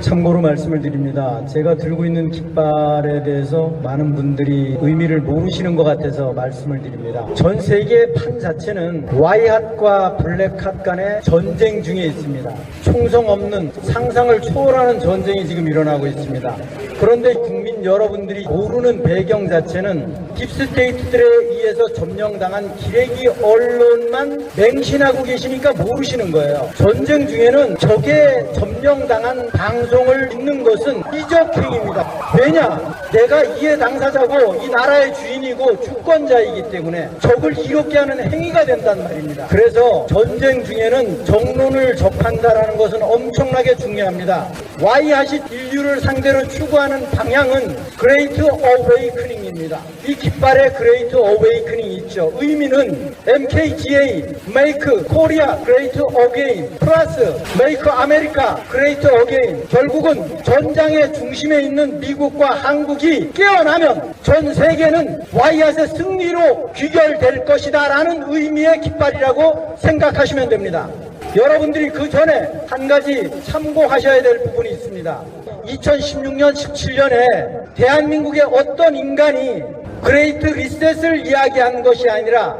참고로 말씀을 드립니다. 제가 들고 있는 깃발에 대해서 많은 분들이 의미를 모르시는 것 같아서 말씀을 드립니다. 전 세계 판 자체는 Y핫과 블랙핫 간의 전쟁 중에 있습니다. 총성 없는 상상을 초월하는 전쟁이 지금 일어나고 있습니다. 그런데 국민 여러분들이 모르는 배경 자체는 딥스테이트들에 의해서 점령당한 기레기 언론만 맹신하고 계시니까 모르시는 거예요. 전쟁 중에는 적의 점령당한 방송을 읽는 것은 이적행위입니다. 왜냐? 내가 이해 당사자고 이 나라의 주인이고 주권자이기 때문에 적을 이롭게 하는 행위가 된단 말입니다. 그래서 전쟁 중에는 정론을 접한다라는 것은 엄청나게 중요합니다. Y핫이 인류를 상대로 추구하는 방향은 그레이트 어웨이크닝입니다. 이 깃발에 그레이트 어웨이크닝이 있죠. 의미는 MKGA, Make Korea Great Again, 플러스 Make America Great Again. 결국은 전장의 중심에 있는 미국과 한국이 깨어나면 전 세계는 Y핫의 승리로 귀결될 것이다 라는 의미의 깃발이라고 생각하시면 됩니다. 여러분들이 그 전에 한 가지 참고하셔야 될 부분이 있습니다. 2016년, 17년에 대한민국의 어떤 인간이 그레이트 리셋을 이야기한 것이 아니라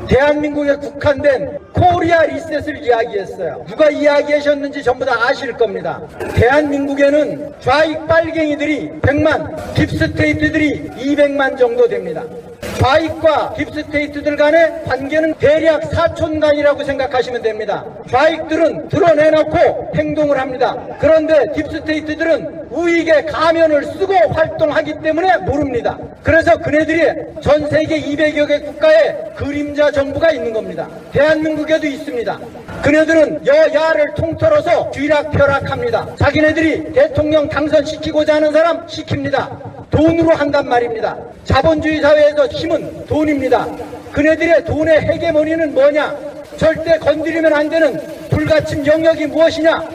대한민국에 국한된 코리아 리셋을 이야기했어요. 누가 이야기하셨는지 전부 다 아실 겁니다. 대한민국에는 좌익 빨갱이들이 100만, 딥스테이트들이 200만 정도 됩니다. 좌익과 딥스테이트들 간의 관계는 대략 사촌간이라고 생각하시면 됩니다. 좌익들은 드러내놓고 행동을 합니다. 그런데 딥스테이트들은 우익의 가면을 쓰고 활동하기 때문에 모릅니다. 그래서 그네들이 전 세계 200여 개 국가에 그림자 정부가 있는 겁니다. 대한민국에도 있습니다. 그네들은 여야를 통틀어서 쥐락펴락합니다. 자기네들이 대통령 당선시키고자 하는 사람 시킵니다. 돈으로 한단 말입니다. 자본주의 사회에서 힘은 돈입니다. 그네들의 돈의 헤게모니는 뭐냐? 절대 건드리면 안 되는 불가침 영역이 무엇이냐?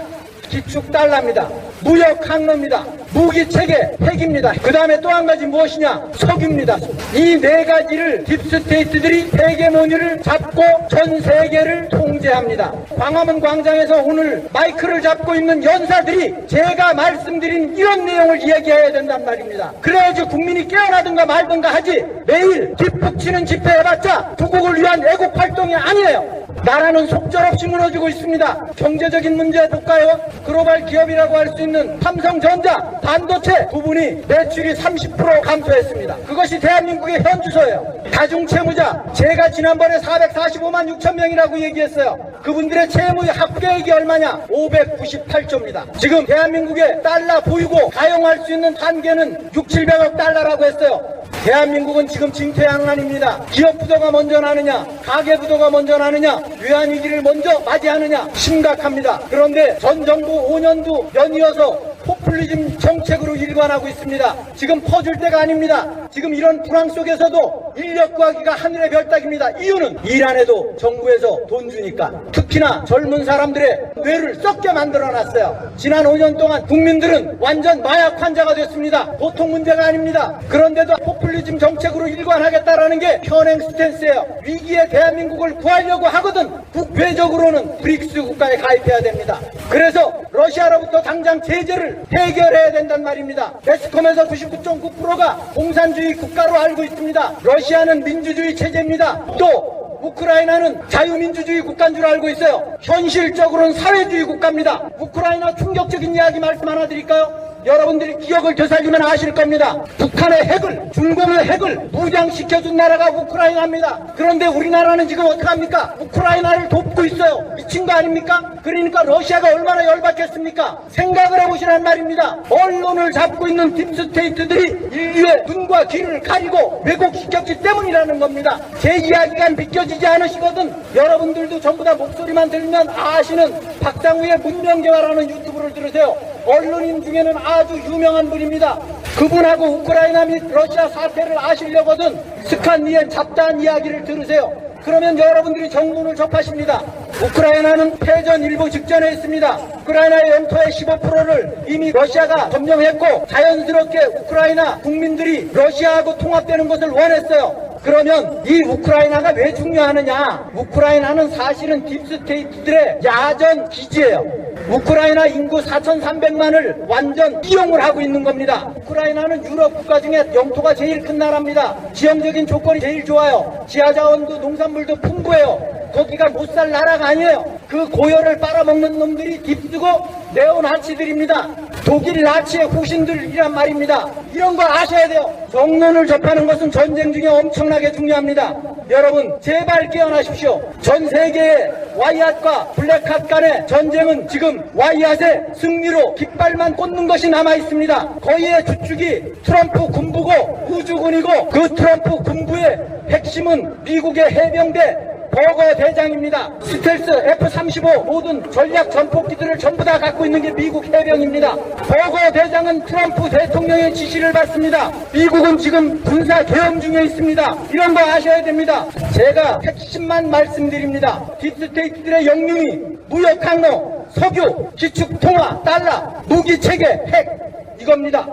기축달러입니다. 무역 항로입니다. 무기체계 핵입니다. 그 다음에 또 한 가지 무엇이냐? 석유입니다. 이 네 가지를 딥스테이트들이 헤게모니를 잡고 전 세계를 통제합니다. 광화문 광장에서 오늘 마이크를 잡고 있는 연사들이 제가 말씀드린 이런 내용을 이야기해야 된단 말입니다. 그래야지 국민이 깨어나든가 말든가 하지 매일 뒷북치는 집회 해봤자 구국을 위한 애국 활동이 아니에요. 나라는 속절없이 무너지고 있습니다. 경제적인 문제 볼까요? 글로벌 기업이라고 할 수 있는 삼성전자, 반도체 부분이 매출이 30% 감소했습니다. 그것이 대한민국의 현주소예요. 다중채무자, 제가 지난번에 445만 6천 명이라고 얘기했어요. 그분들의 채무 합계액이 얼마냐? 598조입니다. 지금 대한민국에 달러 보유고 가용할 수 있는 한계는 6, 700억 달러라고 했어요. 대한민국은 지금 징태양난입니다. 기업 부도가 먼저 나느냐, 가계 부도가 먼저 나느냐, 외환위기를 먼저 맞이하느냐 심각합니다. 그런데 전 정부 5년도 연이어서 포퓰리즘 정책으로 일관하고 있습니다. 지금 퍼줄 때가 아닙니다. 지금 이런 불황 속에서도 인력 구하기가 하늘의 별 따기입니다. 이유는 일 안 해도 정부에서 돈 주니까. 특히나 젊은 사람들의 뇌를 썩게 만들어놨어요. 지난 5년 동안 국민들은 완전 마약 환자가 됐습니다. 보통 문제가 아닙니다. 그런데도 포퓰리즘 정책으로 일관하겠다라는 게 현행 스탠스예요. 위기에 대한민국을 구하려고 하거든 국외적으로는 브릭스 국가에 가입해야 됩니다. 그래서 러시아로부터 당장 제재를 해결해야 된단 말입니다. 매스컴에서 99.9%가 공산주의 국가로 알고 있습니다. 러시아는 민주주의 체제입니다. 또 우크라이나는 자유민주주의 국가인 줄 알고 있어요. 현실적으로는 사회주의 국가입니다. 우크라이나 충격적인 이야기 말씀 하나 드릴까요? 여러분들이 기억을 되살리면 아실 겁니다. 북한의 핵을, 중공의 핵을 무장시켜준 나라가 우크라이나입니다. 그런데 우리나라는 지금 어떡합니까? 우크라이나를 돕고 있어요. 미친 거 아닙니까? 그러니까 러시아가 얼마나 열받겠습니까? 생각을 해보시란 말입니다. 언론을 잡고 있는 딥스테이트들이 인류의 눈과 귀를 가리고 왜곡시켰기 때문이라는 겁니다. 제 이야기가 믿겨지지 않으시거든 여러분들도 전부 다 목소리만 들으면 아시는 박상우의 문명개화라는 유튜브를 들으세요. 언론인 중에는 아주 유명한 분입니다. 그분하고 우크라이나 및 러시아 사태를 아시려거든 스칸니의 잡다한 이야기를 들으세요. 그러면 여러분들이 정보를 접하십니다. 우크라이나는 패전 일보 직전에 있습니다. 우크라이나의 영토의 15%를 이미 러시아가 점령했고 자연스럽게 우크라이나 국민들이 러시아하고 통합되는 것을 원했어요. 그러면 이 우크라이나가 왜 중요하느냐? 우크라이나는 사실은 딥스테이트들의 야전 기지예요. 우크라이나 인구 4,300만을 완전 이용을 하고 있는 겁니다. 우크라이나는 유럽 국가 중에 영토가 제일 큰 나라입니다. 지형적인 조건이 제일 좋아요. 지하자원도 농산물도 풍부해요. 거기가 못 살 나라가 아니에요. 그 고열을 빨아먹는 놈들이 딥쓰고 네오나치들입니다. 독일 나치의 후신들이란 말입니다. 이런 거 아셔야 돼요. 정론을 접하는 것은 전쟁 중에 엄청나게 중요합니다. 여러분 제발 깨어나십시오. 전 세계의 와이핫과 블랙핫 간의 전쟁은 지금 와이핫의 승리로 깃발만 꽂는 것이 남아있습니다. 거의의 주축이 트럼프 군부고 우주군이고 그 트럼프 군부의 핵심은 미국의 해병대 버거 대장입니다. 스텔스 F-35 모든 전략 전폭기들을 전부 다 갖고 있는 게 미국 해병입니다. 버거 대장은 트럼프 대통령의 지시를 받습니다. 미국은 지금 군사 계엄 중에 있습니다. 이런 거 아셔야 됩니다. 제가 핵심만 말씀드립니다. 딥스테이트들의 영융이 무역 항로, 석유, 기축 통화, 달러, 무기 체계, 핵 이겁니다.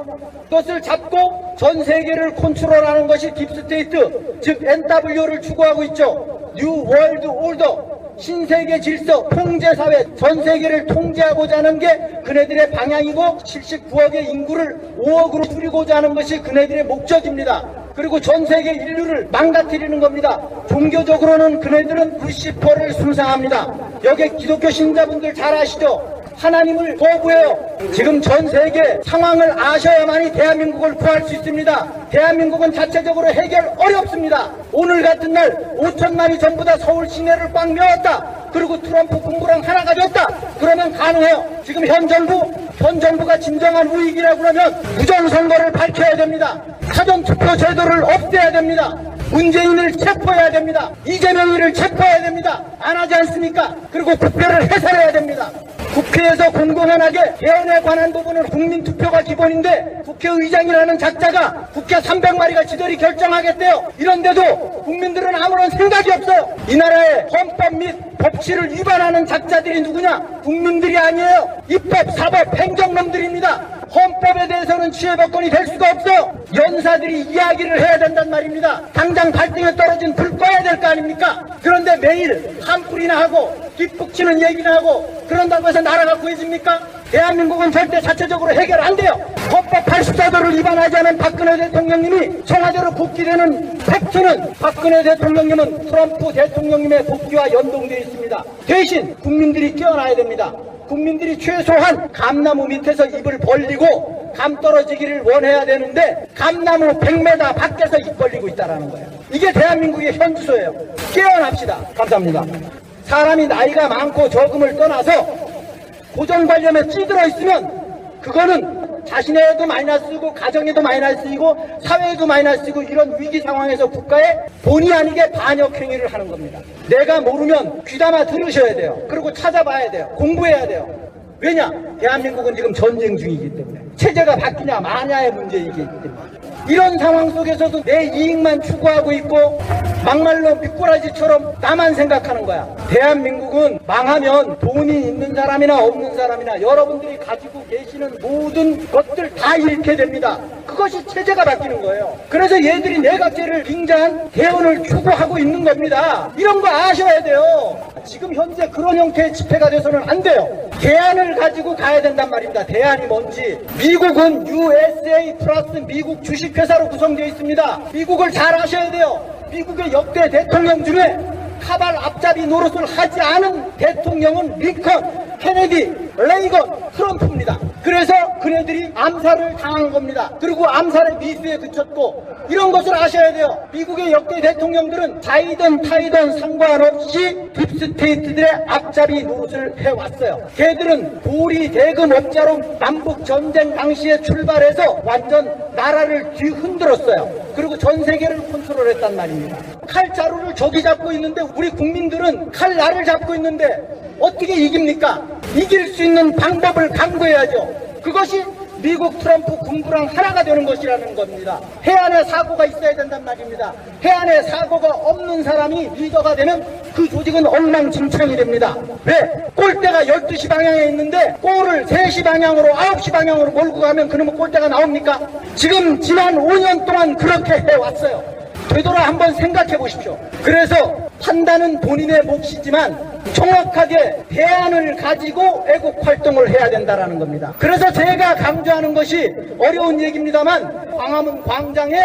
그것을 잡고 전 세계를 컨트롤하는 것이 딥스테이트, 즉 NW를 추구하고 있죠. 뉴 월드 올더, 신세계 질서, 통제사회, 전 세계를 통제하고자 하는 게 그네들의 방향이고 79억의 인구를 5억으로 줄이고자 하는 것이 그네들의 목적입니다. 그리고 전 세계 인류를 망가뜨리는 겁니다. 종교적으로는 그네들은 루시퍼를 숭상합니다. 여기 기독교 신자분들 잘 아시죠? 하나님을 거부해요. 지금 전 세계 상황을 아셔야만이 대한민국을 구할 수 있습니다. 대한민국은 자체적으로 해결 어렵습니다. 오늘 같은 날 5천만이 전부 다 서울 시내를 꽉 메웠다. 그리고 트럼프 군부랑 하나가 됐다. 그러면 가능해요. 지금 현 정부가 진정한 우익이라고 그러면 부정선거를 밝혀야 됩니다. 사전투표 제도를 없애야 됩니다. 문재인을 체포해야 됩니다. 이재명이를 체포해야 됩니다. 안 하지 않습니까? 그리고 국회를 해산해야 됩니다. 국회에서 공공연하게 개헌에 관한 부분은 국민투표가 기본인데 국회의장이라는 작자가 국회 300마리가 지들이 결정하겠대요. 이런데도 국민들은 아무런 생각이 없어요. 이 나라의 헌법 및 법치를 위반하는 작자들이 누구냐? 국민들이 아니에요. 입법, 사법, 행정놈들입니다. 헌법에 대해서는 지혜법권이 될 수가 없어요. 연사들이 이야기를 해야 된단 말입니다. 당장 발등에 떨어진 불 꺼야 될 거 아닙니까? 그런데 매일 한풀이나 하고 뒷북치는 얘기나 하고 그런다고 해서 나라가 구해집니까? 대한민국은 절대 자체적으로 해결 안 돼요. 헌법 84조를 위반하지 않은 박근혜 대통령님이 청와대로 복귀되는 팩트는 박근혜 대통령님은 트럼프 대통령님의 복귀와 연동되어 있습니다. 대신 국민들이 깨어나야 됩니다. 국민들이 최소한 감나무 밑에서 입을 벌리고 감 떨어지기를 원해야 되는데 감나무 100m 밖에서 입 벌리고 있다는 거예요. 이게 대한민국의 현주소예요. 깨어납시다. 감사합니다. 사람이 나이가 많고 적음을 떠나서 고정관념에 찌들어 있으면 그거는 자신에도 마이너스고 가정에도 마이너스이고 사회에도 마이너스이고 이런 위기 상황에서 국가에 본의 아니게 반역 행위를 하는 겁니다. 내가 모르면 귀담아 들으셔야 돼요. 그리고 찾아봐야 돼요. 공부해야 돼요. 왜냐? 대한민국은 지금 전쟁 중이기 때문에 체제가 바뀌냐 마냐의 문제이기 때문에 이런 상황 속에서도 내 이익만 추구하고 있고 막말로 미꾸라지처럼 나만 생각하는 거야. 대한민국은 망하면 돈이 있는 사람이나 없는 사람이나 여러분들이 가지고 계시는 모든 것들 다 잃게 됩니다. 그것이 체제가 바뀌는 거예요. 그래서 얘들이 내각제를 빙자한 개헌을 추구하고 있는 겁니다. 이런 거 아셔야 돼요. 지금 현재 그런 형태의 집회가 돼서는 안 돼요. 대안을 가지고 가야 된단 말입니다. 대안이 뭔지. 미국은 USA 플러스 미국 주식회사로 구성되어 있습니다. 미국을 잘 아셔야 돼요. 미국의 역대 대통령 중에 카발 앞잡이 노릇을 하지 않은 대통령은 링컨, 케네디, 레이건, 트럼프입니다. 그래서 그네들이 암살을 당한 겁니다. 그리고 암살의 미수에 그쳤고 이런 것을 아셔야 돼요. 미국의 역대 대통령들은 자이든 타이든 상관없이 딥스테이트들의 앞잡이 노릇을 해왔어요. 걔들은 고리 대금업자로 남북전쟁 당시에 출발해서 완전 나라를 뒤흔들었어요. 그리고 전 세계를 컨트롤했단 말입니다. 칼자루를 저기 잡고 있는데 우리 국민들은 칼날을 잡고 있는데 어떻게 이깁니까? 이길 수 있는 방법을 강구해야죠. 그것이 미국 트럼프 군부랑 하나가 되는 것이라는 겁니다. 해안에 사고가 있어야 된단 말입니다. 해안에 사고가 없는 사람이 리더가 되면 그 조직은 엉망진창이 됩니다. 왜? 골대가 12시 방향에 있는데 골을 3시 방향으로 9시 방향으로 몰고 가면 그러면 골대가 나옵니까? 지금 지난 5년 동안 그렇게 해왔어요. 되돌아 한번 생각해 보십시오. 그래서 판단은 본인의 몫이지만 정확하게 대안을 가지고 애국 활동을 해야 된다는 겁니다. 그래서 제가 강조하는 것이 어려운 얘기입니다만 광화문 광장에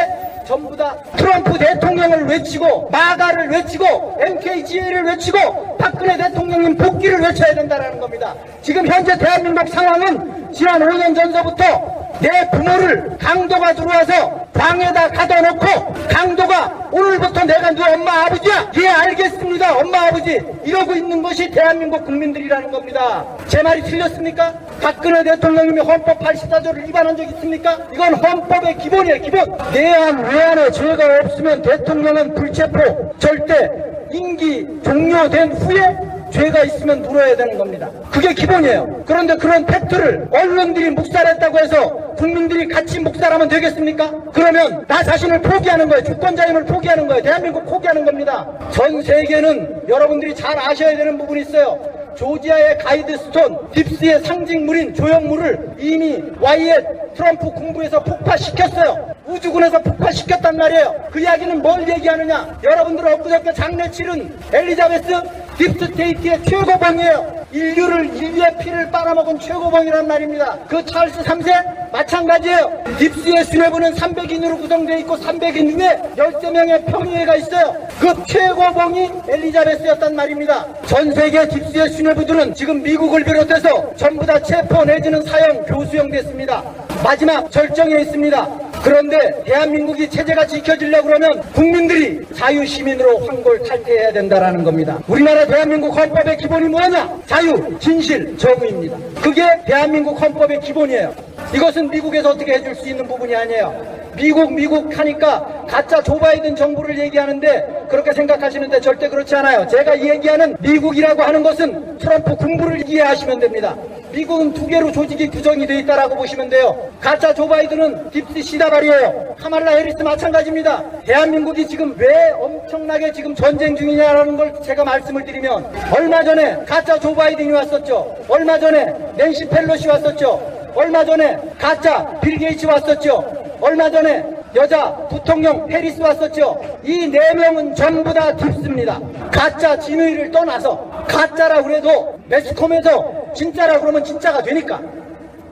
전부 다 트럼프 대통령을 외치고 마가를 외치고 MKGA를 외치고 박근혜 대통령님 복귀를 외쳐야 된다는 겁니다. 지금 현재 대한민국 상황은 지난 5년 전서부터 내 부모를 강도가 들어와서 방에다 가둬놓고 강도가 오늘부터 내가 네 엄마 아버지야? 예 알겠습니다 엄마 아버지 이러고 있는 것이 대한민국 국민들이라는 겁니다. 제 말이 틀렸습니까? 박근혜 대통령님이 헌법 84조를 위반한 적 있습니까? 이건 헌법의 기본이에요 기본. 내안 외안에 죄가 없으면 대통령은 불체포 절대 임기 종료된 후에 죄가 있으면 물어야 되는 겁니다. 그게 기본이에요. 그런데 그런 팩트를 언론들이 묵살했다고 해서 국민들이 같이 묵살하면 되겠습니까? 그러면 나 자신을 포기하는 거예요. 주권자임을 포기하는 거예요. 대한민국 포기하는 겁니다. 전 세계는 여러분들이 잘 아셔야 되는 부분이 있어요. 조지아의 가이드스톤, 딥스의 상징물인 조형물을 이미 와이엇 트럼프 군부에서 폭파시켰어요. 우주군에서 폭파시켰단 말이에요. 그 이야기는 뭘 얘기하느냐? 여러분들 엊그저께 장례 치른 엘리자베스 딥스테이트의 최고봉이에요. 인류의 피를 빨아먹은 최고봉이란 말입니다. 그 찰스 3세 마찬가지예요. 딥스의 수뇌부는 300인으로 구성되어 있고 300인 중에 13명의 평의회가 있어요. 그 최고봉이 엘리자베스였단 말입니다. 전 세계 딥스의 수뇌부들은 지금 미국을 비롯해서 전부 다 체포 내지는 사형, 교수형 됐습니다. 마지막 절정에 있습니다. 그런데 대한민국이 체제가 지켜지려고 그러면 국민들이 자유시민으로 환골탈태해야 된다는 겁니다. 우리나라 대한민국 헌법의 기본이 뭐냐? 자유, 진실, 정의입니다. 그게 대한민국 헌법의 기본이에요. 이것은 미국에서 어떻게 해줄 수 있는 부분이 아니에요. 미국 하니까 가짜 조 바이든 정부를 얘기하는데 그렇게 생각하시는데 절대 그렇지 않아요. 제가 얘기하는 미국이라고 하는 것은 트럼프 군부를 이해하시면 됩니다. 미국은 두 개로 조직이 구성이 되어 있다라고 보시면 돼요. 가짜 조 바이든은 딥스 시다발이에요. 카말라 해리스 마찬가지입니다. 대한민국이 지금 왜 엄청나게 지금 전쟁 중이냐라는 걸 제가 말씀을 드리면 얼마 전에 가짜 조 바이든이 왔었죠. 얼마 전에 낸시 펠로시 왔었죠. 얼마 전에 가짜 빌 게이츠 왔었죠. 얼마 전에 여자 부통령 해리스 왔었죠. 이 4명은 전부 다 딥스입니다. 가짜 진의를 떠나서 가짜라고 그래도 매스컴에서 진짜라고 그러면 진짜가 되니까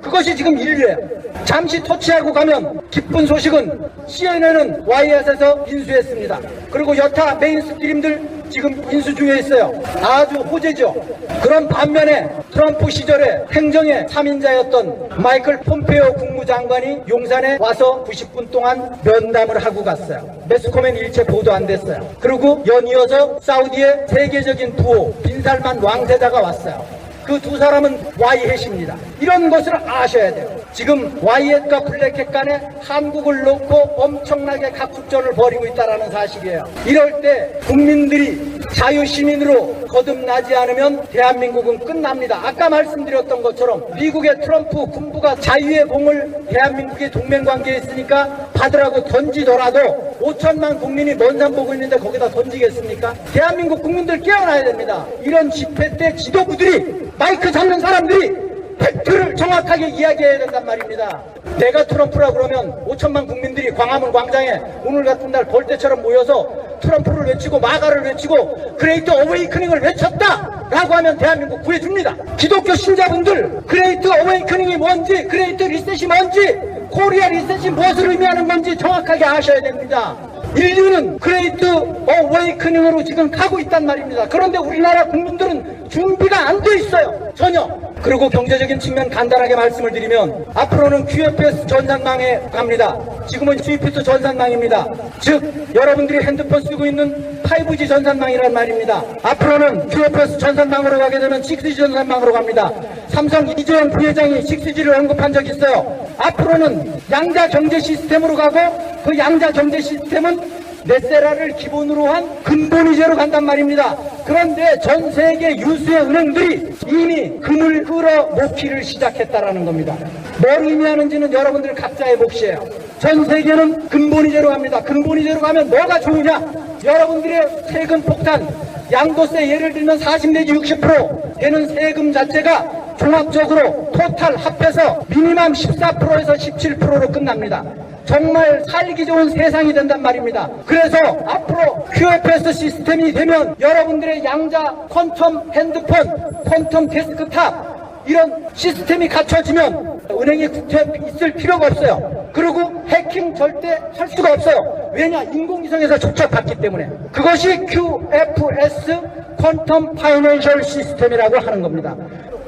그것이 지금 인류예요. 잠시 터치하고 가면 기쁜 소식은 CNN은 와이엇에서 인수했습니다. 그리고 여타 메인스트림들 지금 인수 중에 있어요. 아주 호재죠. 그런 반면에 트럼프 시절에 행정의 3인자였던 마이클 폼페이오 국무장관이 용산에 와서 90분 동안 면담을 하고 갔어요. 매스컴엔 일체 보도 안 됐어요. 그리고 연이어서 사우디의 세계적인 부호 빈살만 왕세자가 왔어요. 그 두 사람은 와이햇입니다. 이런 것을 아셔야 돼요. 지금 와이햇과 블랙햇 간에 한국을 놓고 엄청나게 각축전을 벌이고 있다는 사실이에요. 이럴 때 국민들이 자유시민으로 거듭나지 않으면 대한민국은 끝납니다. 아까 말씀드렸던 것처럼 미국의 트럼프 군부가 자유의 공을 대한민국의 동맹관계에 있으니까 받으라고 던지더라도 5천만 국민이 먼 산 보고 있는데 거기다 던지겠습니까? 대한민국 국민들 깨어나야 됩니다. 이런 집회 때 지도부들이 마이크 잡는 사람들이 팩트를 정확하게 이야기해야 된단 말입니다. 내가 트럼프라 그러면 5천만 국민들이 광화문 광장에 오늘 같은 날 벌떼처럼 모여서 트럼프를 외치고 마가를 외치고 그레이트 어웨이크닝을 외쳤다 라고 하면 대한민국 구해줍니다. 기독교 신자분들 그레이트 어웨이크닝이 뭔지 그레이트 리셋이 뭔지 코리아 리셋이 무엇을 의미하는 건지 정확하게 아셔야 됩니다. 인류는 그레이트 어웨이크닝으로 지금 가고 있단 말입니다. 그런데 우리나라 국민들은 준비가 안 돼 있어요. 전혀. 그리고 경제적인 측면 간단하게 말씀을 드리면 앞으로는 QFS 전산망에 갑니다. 지금은 GPS 전산망입니다. 즉 여러분들이 핸드폰 쓰고 있는 5G 전산망이란 말입니다. 앞으로는 QFS 전산망으로 가게 되면 6G 전산망으로 갑니다. 삼성 이재용 부회장이 6G를 언급한 적이 있어요. 앞으로는 양자 경제 시스템으로 가고 그 양자 경제 시스템은 네세라를 기본으로 한 근본이제로 간단 말입니다. 그런데 전 세계 유수의 은행들이 이미 금을 끌어모기를 시작했다라는 겁니다. 뭘 의미하는지는 여러분들 각자의 몫이에요. 전 세계는 근본이제로 갑니다. 근본이제로 가면 뭐가 좋으냐? 여러분들의 세금 폭탄, 양도세 예를 들면 40 내지 60% 되는 세금 자체가 종합적으로 토탈 합해서 미니멈 14%에서 17%로 끝납니다. 정말 살기 좋은 세상이 된단 말입니다. 그래서 앞으로 QFS 시스템이 되면 여러분들의 양자 퀀텀 핸드폰, 퀀텀 데스크탑 이런 시스템이 갖춰지면 은행에 국채 있을 필요가 없어요. 그리고 해킹 절대 할 수가 없어요. 왜냐? 인공위성에서 접촉받기 때문에. 그것이 QFS 퀀텀 파이낸셜 시스템이라고 하는 겁니다.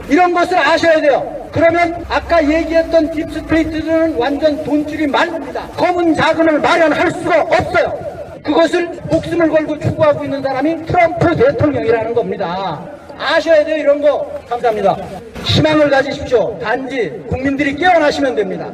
이런 것을 아셔야 돼요. 그러면 아까 얘기했던 딥스테이트들은 완전 돈줄이 말릅니다. 검은 자금을 마련할 수가 없어요. 그것을 목숨을 걸고 추구하고 있는 사람이 트럼프 대통령이라는 겁니다. 아셔야 돼요, 이런 거. 감사합니다. 희망을 가지십시오. 단지 국민들이 깨어나시면 됩니다.